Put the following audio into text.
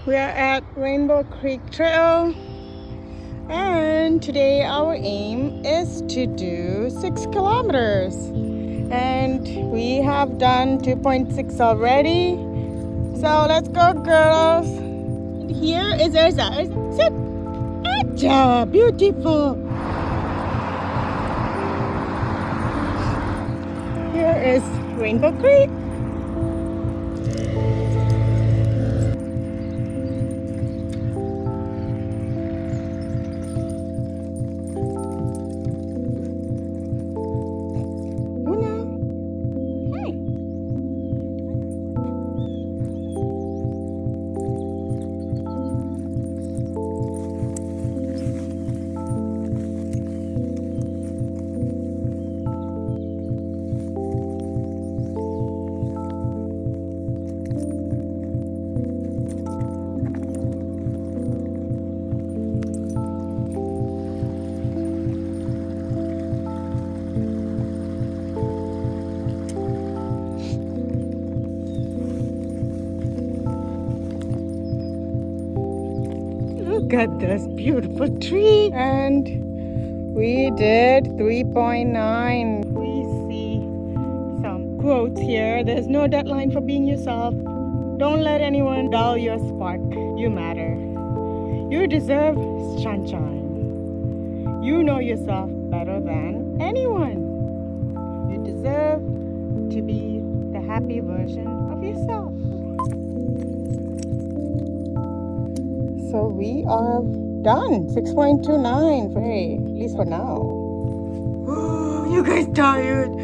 We are at Rainbow Creek Trail, and today our aim is to do 6 kilometers, and we have done 2.6 already. So let's go, girls. Here is Erza. Sit. Acha, beautiful. Here is Rainbow Creek. Look at this beautiful tree. And we did 3.9. We see some quotes here. There's no deadline for being yourself. Don't let anyone dull your spark. You matter. You deserve sunshine. You know yourself better than anyone. You deserve to be the happy version of yourself. So we are done. 6.29. Hey, at least for now. You guys tired?